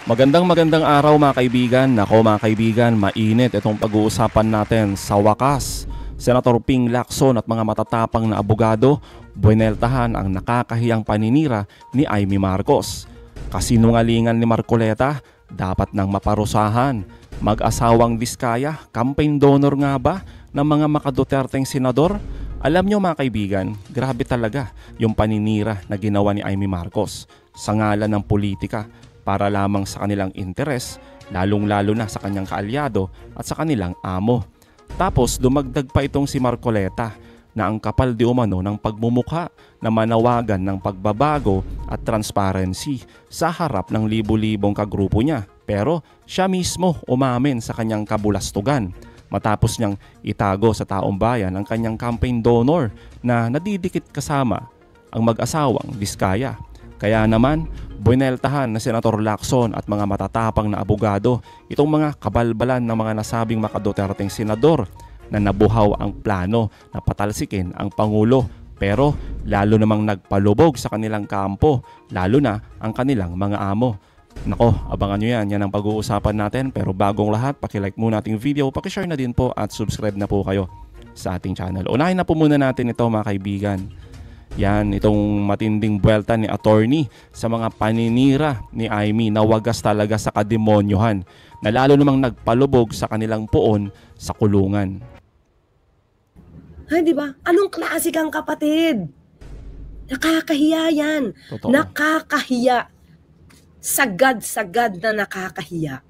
Magandang araw mga kaibigan. Nako mga kaibigan, mainit itong pag-uusapan natin. Sa wakas, Senator Ping Lacson at mga matatapang na abogado bueneltahan ang nakakahiyang paninira ni Imee Marcos. Kasinungalingan ni Marcoleta, dapat nang maparusahan. Mag-asawang Diskaya, campaign donor nga ba ng mga makaduterteng senador? Alam nyo mga kaibigan, grabe talaga yung paninira na ginawa ni Imee Marcos sa ngalan ng politika para lamang sa kanilang interes, lalong-lalo na sa kanyang kaalyado at sa kanilang amo. Tapos dumagdag pa itong si Marcoleta na ang kapal di umano ng pagmumukha na manawagan ng pagbabago at transparency sa harap ng libu-libong kagrupo niya. Pero siya mismo umamin sa kanyang kabulastugan matapos niyang itago sa taong bayan ang kanyang campaign donor na nadidikit kasama ang mag-asawang Diskaya. Kaya naman, bueneltahan na Senator Lacson at mga matatapang na abogado itong mga kabalbalan ng mga nasabing makaduterteng senador na nabuhaw ang plano na patalsikin ang Pangulo, pero lalo namang nagpalubog sa kanilang kampo, lalo na ang kanilang mga amo. Nako, abangan nyo yan ang pag-uusapan natin, pero bagong lahat, pakilike muna ating video, pakishare na din po at subscribe na po kayo sa ating channel. Unahin na po muna natin ito mga kaibigan. Yan, itong matinding buwelta ni attorney sa mga paninira ni Imee na wagas talaga sa kademonyohan na lalo namang nagpalubog sa kanilang poon sa kulungan. Ay, di ba? Anong klase kang kapatid? Nakakahiya yan. Totoo. Nakakahiya. Sagad-sagad na nakakahiya.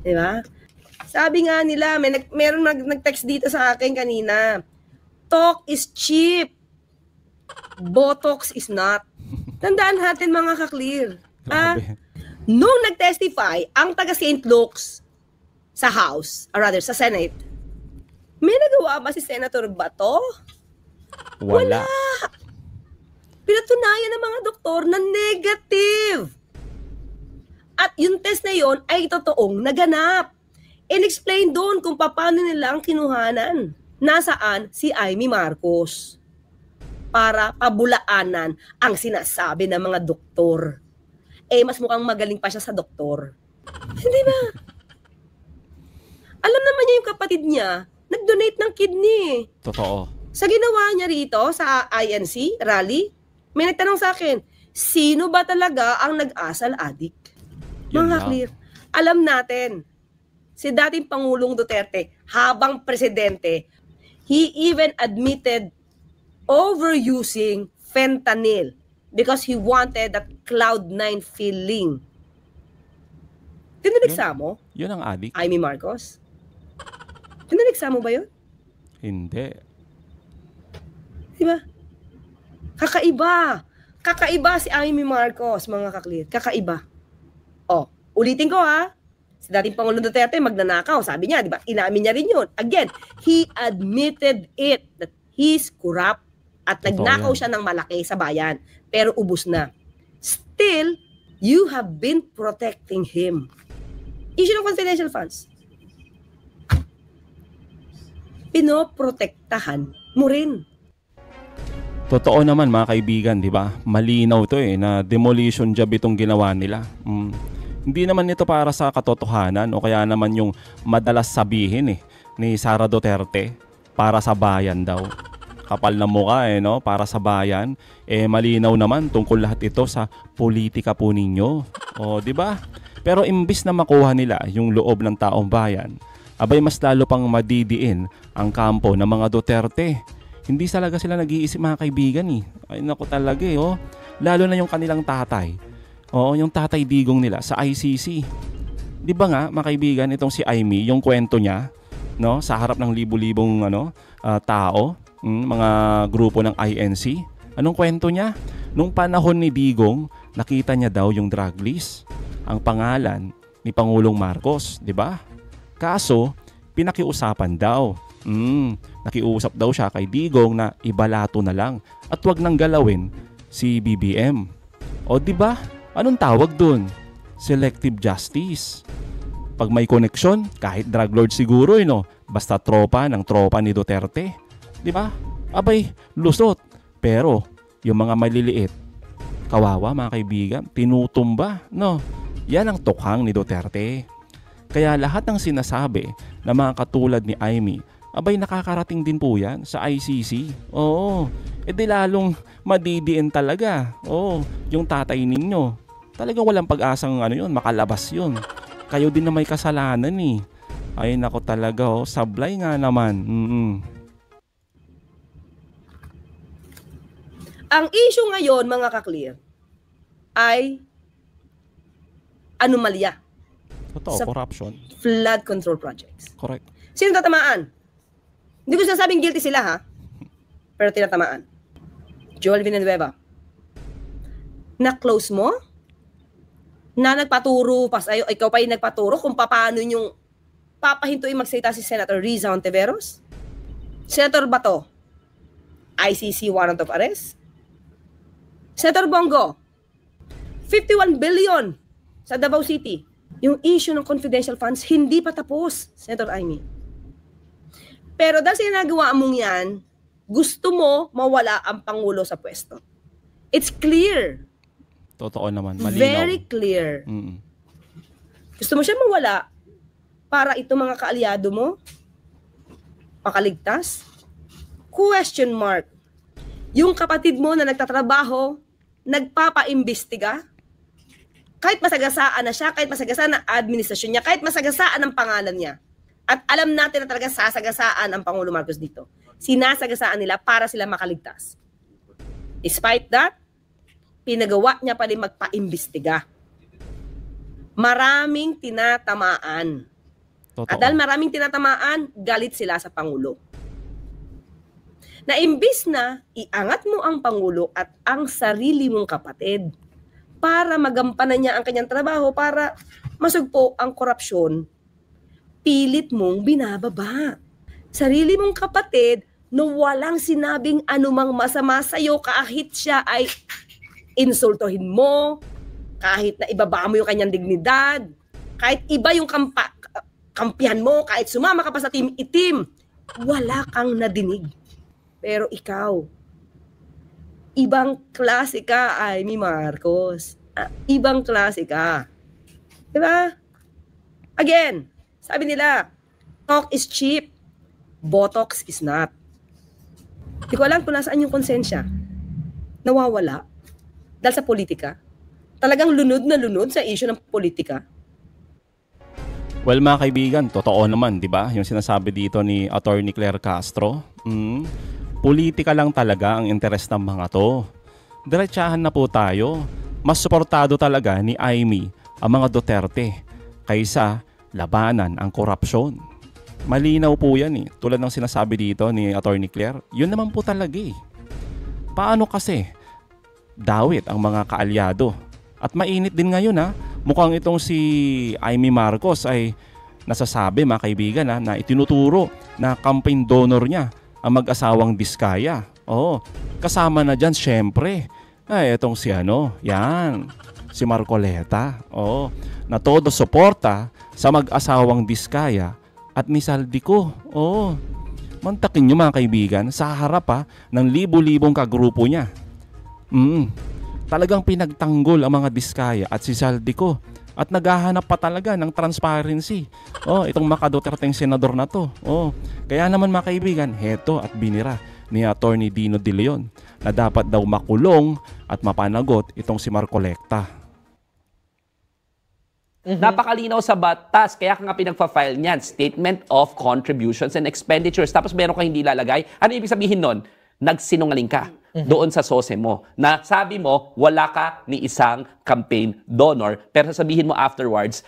Di ba? Sabi nga nila, meron nag-text dito sa akin kanina. Talk is cheap. Botox is not. Tandaan natin mga ka-clear. Nung nag-testify ang taga St. Luke's sa House, or rather sa Senate, may nagawa ba si Senator Bato? Wala. Pinatunayan ng mga doktor na negative. At yung test na yon ay totoong naganap. In-explain doon kung paano nila ang kinuhanan. Nasaan si Imee Marcos para pabulaanan ang sinasabi ng mga doktor. Eh, mas mukhang magaling pa siya sa doktor. Hindi ba? Alam naman niya yung kapatid niya, nag-donate ng kidney. Totoo. Sa ginawa niya rito, sa INC rally, may nagtanong sa akin, sino ba talaga ang nag-asal addict? Mga clear. Alam natin, si dating Pangulong Duterte, habang presidente, he even admitted overusing fentanyl because he wanted that cloud-9 feeling. Tinaligsa mo? Yun ang addict? Imee Marcos? Tinaligsa mo ba yun? Hindi. Diba? Kakaiba. Kakaiba si Imee Marcos, mga kaklir. Kakaiba. O, ulitin ko ha. Si dating Pangulong Duterte magnanakaw. Sabi niya, diba? Inamin niya rin yun. Again, he admitted it that he's corrupt. At nagnakaw siya ng malaki sa bayan. Pero ubos na. Still, you have been protecting him. Issue ng confidential funds. Pinoprotektahan mo rin. Totoo naman mga kaibigan, di ba? Malinaw to na demolition job itong ginawa nila. Hindi naman ito para sa katotohanan o kaya naman yung madalas sabihin ni Sara Duterte para sa bayan daw. Kapal na mukha no? Para sa bayan. Malinaw naman tungkol lahat ito sa politika po ninyo. O, di ba? Pero imbis na makuha nila yung loob ng taong bayan, abay mas lalo pang madidiin ang kampo ng mga Duterte. Hindi talaga sila nag-iisip mga kaibigan Ay naku talaga Lalo na yung kanilang tatay. Oo, yung tatay digong nila sa ICC. Di ba nga mga kaibigan, itong si Imee, yung kwento niya, no, sa harap ng libu-libong tao, mga grupo ng INC. Anong kwento niya? Nung panahon ni Digong, nakita niya daw yung drug list, ang pangalan ni Pangulong Marcos, di ba? Kaso, pinakiusapan daw. Nakiusap daw siya kay Digong na ibalato na lang at wag nang galawin si BBM. O di ba? Anong tawag dun? Selective justice. Pag may koneksyon, kahit drug lord siguro basta tropa ng tropa ni Duterte. Di ba? Abay, lusot. Pero yung mga maliliit, kawawa mga kaibigan, tinutumba, no? Yan ang tukhang ni Duterte. Kaya lahat ng sinasabi na mga katulad ni Amy, abay nakakarating din po yan sa ICC. Oo, di lalong madidiin talaga. Oo, yung tatay ninyo. Talagang walang pag-asang makalabas yun. Kayo din na may kasalanan eh. Ay nako talaga, sablay nga naman. Ang issue ngayon, mga ka-clear, ay anomalya. Totoo, corruption. Flood control projects. Correct. Sino tatamaan? Hindi ko sinasabing guilty sila, ha? Pero tinatamaan. Joel Villanueva. Na-close mo? Na nagpaturo, ikaw pa yung nagpaturo kung paano yung papahintuin magsalita si Senator Riza Ontiveros? Senator Bato, ICC warrant of arrest? Senator Bongo, 51 billion sa Davao City. Yung issue ng confidential funds, hindi pa tapos, Senator Amy. Pero dahil sinagawa mong yan, gusto mo mawala ang Pangulo sa pwesto. It's clear. Totoo naman, malinaw. Very clear. Gusto mo siya mawala para itong mga kaalyado mo makaligtas? Question mark. Yung kapatid mo na nagtatrabaho, nagpapaimbestiga, kahit masagasaan na siya, kahit masagasaan ang administrasyon niya, kahit masagasaan ang pangalan niya, at alam natin na talaga sasagasaan ang Pangulo Marcos dito. Sinasagasaan nila para sila makaligtas. Despite that, pinagawa niya pa rin magpaimbestiga. Maraming tinatamaan. Totoo. At dahil maraming tinatamaan, galit sila sa Pangulo. Na imbis na iangat mo ang Pangulo at ang sarili mong kapatid para magampanan niya ang kanyang trabaho, para masugpo ang korupsyon, pilit mong binababa. Sarili mong kapatid na walang sinabing anumang masama sa'yo kahit siya ay insultohin mo, kahit na ibaba mo yung kanyang dignidad, kahit iba yung kampihan mo, kahit sumama ka pa sa team itim, wala kang nadinig. Pero ikaw, ibang klase ka, Amy Marcos. Ibang klase ka. Diba? Again, sabi nila, talk is cheap, Botox is not. Hindi ko alam kung nasaan yung konsensya. Nawawala. Dahil sa politika. Talagang lunod na lunod sa issue ng politika. Well, mga kaibigan, totoo naman, di ba? Yung sinasabi dito ni Attorney Claire Castro. Politika lang talaga ang interes ng mga to. Diretsahan na po tayo. Mas suportado talaga ni Amy ang mga Duterte kaysa labanan ang korupsyon. Malinaw po yan eh. Tulad ng sinasabi dito ni Attorney Claire, yun naman po talaga eh. Paano kasi dawit ang mga kaalyado? At mainit din ngayon ha. Mukhang itong si Amy Marcos ay nasasabi, mga kaibigan, na itinuturo na campaign donor niya ang mag-asawang Diskaya. Oo, kasama na dyan syempre itong si si Marcoleta. Oo, na todo suporta sa mag-asawang Diskaya at ni Saldico. Oo, mantakin nyo mga kaibigan, sa harap ng libo-libong kagrupo niya. Talagang pinagtanggol ang mga Diskaya at si Saldico. At naghahanap pa talaga ng transparency. Itong makaduterteng senador na to. Kaya naman mga kaibigan, heto at binira ni Attorney Dino De Leon na dapat daw makulong at mapanagot itong si Marcoleta. Napakalinaw sa batas, kaya nga pinagpa-file niyan, Statement of Contributions and Expenditures. Tapos meron kang hindi lalagay. Ano ibig sabihin nun? Nagsinungaling ka doon sa sose mo. Na sabi mo, wala ka ni isang campaign donor, pero sabihin mo afterwards,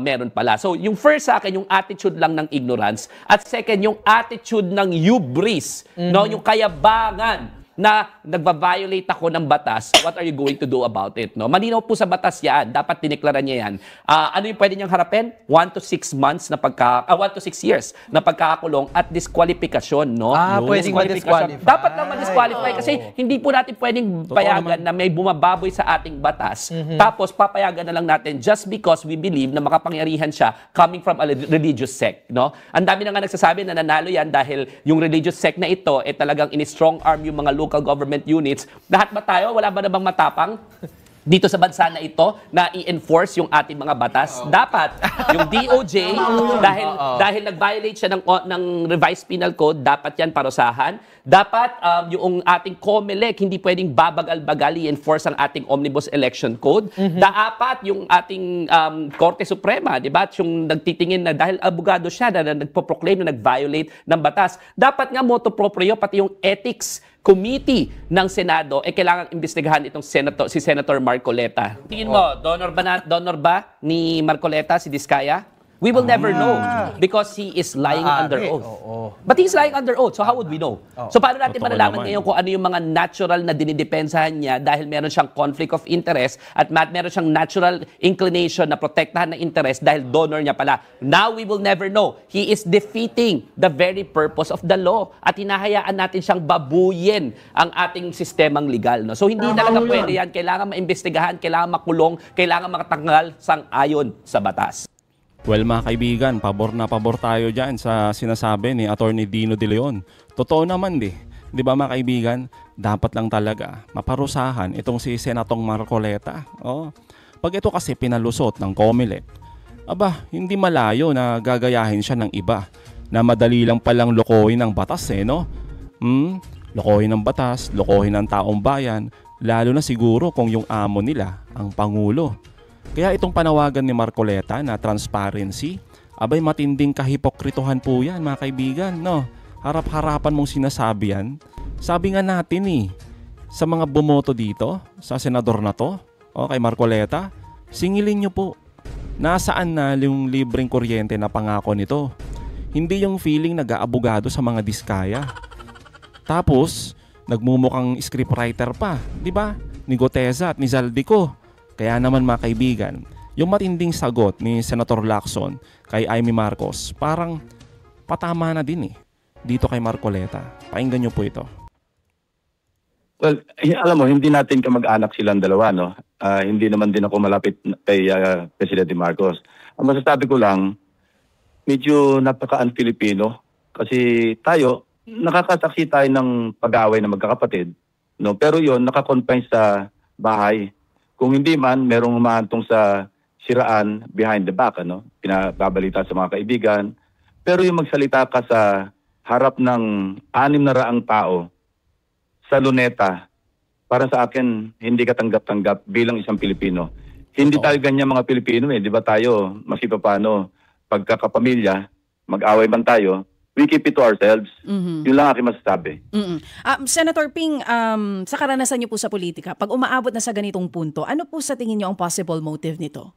meron pala. So, yung first sa akin, yung attitude lang ng ignorance. At second, yung attitude ng hubris, no? Yung kayabangan na nagva-violate ako ng batas, what are you going to do about it? No? Malinaw po sa batas yan. Dapat dineklara niya yan. Ano yung pwede niyang harapin? 1 to 6 months na 1 to 6 years na pagkakakulong at disqualification. No? Pwedeng ma-disqualify. Dapat lang ma-disqualify kasi hindi po natin pwedeng payagan na may bumababoy sa ating batas. Tapos papayagan na lang natin just because we believe na makapangyarihan siya coming from a religious sect. No? Ang dami na nga nagsasabi na nanalo yan dahil yung religious sect na ito talagang in-strong arm yung mga local government units. Lahat ba tayo? Wala ba namang matapang? dito sa bansa na ito na i-enforce yung ating mga batas. Dapat yung DOJ dahil nag-violate siya ng revised penal code, dapat yan parusahan. Dapat yung ating COMELEC hindi pwedeng babagal-bagal i-enforce ang ating omnibus election code. Dapat yung ating Korte Suprema, di ba? Yung nagtitingin na dahil abogado siya na nagpo-proclaim na nag-violate ng batas. Dapat nga motu proprio pati yung ethics committee ng Senado kailangan imbestigahan itong si Senator Marcoleta. Tingin mo, donor ba ni Marcoleta si Diskaya? We will never know because he is lying under oath. But he's lying under oath, so how would we know? So paano natin Totoo malalaman naman. ngayon kung ano yung mga natural na dinidepensahan niya dahil meron siyang conflict of interest at meron siyang natural inclination na protektahan ng interest dahil donor niya pala. Now we will never know. He is defeating the very purpose of the law at hinahayaan natin siyang babuyin ang ating sistemang legal. No? So hindi talaga pwede yan. Kailangan maimbestigahan, kailangan makulong, kailangan makatanggal sang-ayon sa batas. Well mga kaibigan, pabor na pabor tayo dyan sa sinasabi ni Attorney Dino De Leon. Totoo naman di ba mga kaibigan, dapat lang talaga maparusahan itong si Senatong Marcoleta. Pag ito kasi pinalusot ng COMELEC, hindi malayo na gagayahin siya ng iba na madali lang palang lokohin ng batas no? Lokohin ng batas, lokohin ng taong bayan, lalo na siguro kung yung amo nila, ang Pangulo. Kaya itong panawagan ni Marcoleta na transparency, matinding kahipokrituhan po yan mga kaibigan, no? Harap-harapan mong sinasabi yan. Sabi nga natin sa mga bumoto dito, sa senador na to, kay Marcoleta, singilin nyo po. Nasaan na yung libreng kuryente na pangako nito? Hindi yung feeling nag-aabogado sa mga diskaya. Tapos, nagmumukhang scriptwriter pa, di ba? Ni Goteza at ni Zaldico. Kaya naman mga kaibigan, yung matinding sagot ni Senator Lacson kay Amy Marcos, parang patama na din dito kay Marcoleta. Pakinggan nyo po ito. Well, alam mo, hindi natin kamag-anak silang dalawa, no? Hindi naman din ako malapit kay Presidente Marcos. Ang masasabi ko lang, medyo napaka-un-Filipino kasi tayo, nakakasaksi tayo ng pag-away na magkakapatid, no? Pero yon nakakonfine sa bahay. Kung hindi man, merong umahantong sa siraan behind the back, pinababalita sa mga kaibigan. Pero yung magsalita ka sa harap ng 600 tao sa luneta, para sa akin, hindi ka tanggap-tanggap bilang isang Pilipino. Hindi tayo ganyan mga Pilipino di ba tayo, masipapano, pagkakapamilya, mag-away man tayo, we keep it to ourselves. Yun lang aking masasabi. Senator Ping, sa karanasan niyo po sa politika, pag umaabot na sa ganitong punto, ano po sa tingin niyo ang possible motive nito?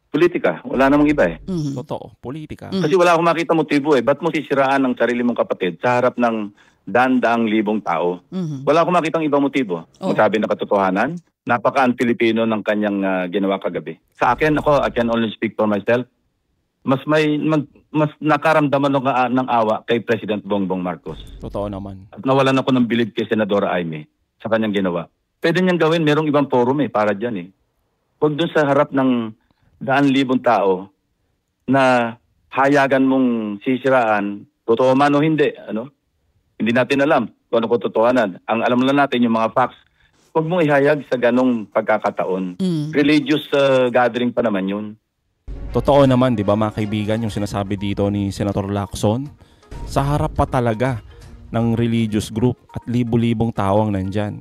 Politika. Wala namang iba Totoo, politika. Kasi wala akong makita motibo Ba't mo sisiraan ang sarili mong kapatid sa harap ng daan-daang libong tao? Wala akong makitang ibang motibo. Masabi na katotohanan, napaka-un-Filipino ng kanyang ginawa kagabi. Sa akin, I can only speak for myself. Mas nakaramdaman ng awa kay President Bongbong Marcos. Totoo naman. At nawalan ako ng bilib kay Senadora Amy sa kanyang ginawa. Pwede niyang gawin, merong ibang forum para dyan Huwag dun sa harap ng 100,000 tao na hayagan mong sisiraan, totoo man o hindi, hindi natin alam kung ano katotohanan. Ang alam lang natin yung mga facts. Huwag mong ihayag sa ganong pagkakataon. Religious gathering pa naman yun. Totoo naman, di ba mga kaibigan, yung sinasabi dito ni Senator Lacson, sa harap pa talaga ng religious group at libu-libong tao ang nandyan.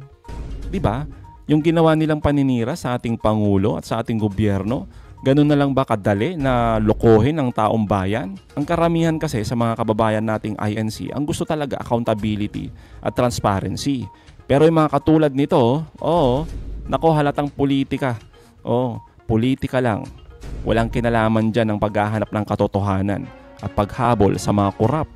Di ba? Yung ginawa nilang paninira sa ating Pangulo at sa ating gobyerno, ganun na lang ba kadali na lokohin ang taong bayan? Ang karamihan kasi sa mga kababayan nating INC, ang gusto talaga accountability at transparency. Pero yung mga katulad nito, halatang politika. Politika lang. Walang kinalaman dyan ng paghahanap ng katotohanan at paghabol sa mga korap.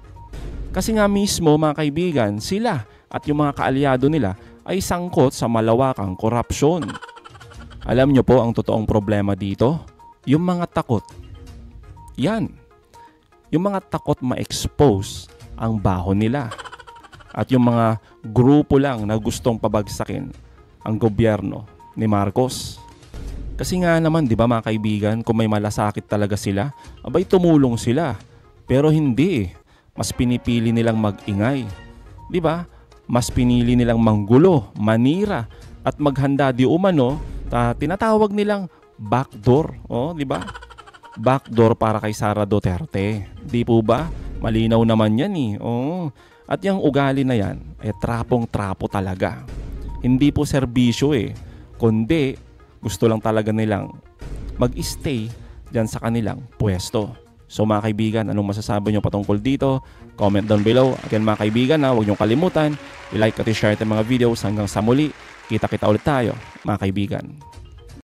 Kasi nga mismo mga kaibigan, sila at yung mga kaalyado nila ay sangkot sa malawakang korupsyon. Alam nyo po ang totoong problema dito? Yung mga takot. Yan. Yung mga takot ma-expose ang baho nila. At yung mga grupo lang na gustong pabagsakin ang gobyerno ni Marcos. Kasi nga naman, di ba mga kaibigan, kung may malasakit talaga sila, tumulong sila. Pero hindi Mas pinipili nilang mag-ingay. Di ba? Mas pinili nilang manggulo, manira, at maghanda di umano tinatawag nilang backdoor, di ba? Backdoor para kay Sara Duterte. Di po ba? Malinaw naman yan eh. At yung ugali na yan, trapong-trapo talaga. Hindi po serbisyo kundi gusto lang talaga nilang mag-stay dyan sa kanilang pwesto. So mga kaibigan, anong masasabi nyo patungkol dito? Comment down below. Again mga kaibigan, huwag nyo kalimutan, i-like at i-share itong mga videos hanggang sa muli. Kita-kita ulit tayo mga kaibigan.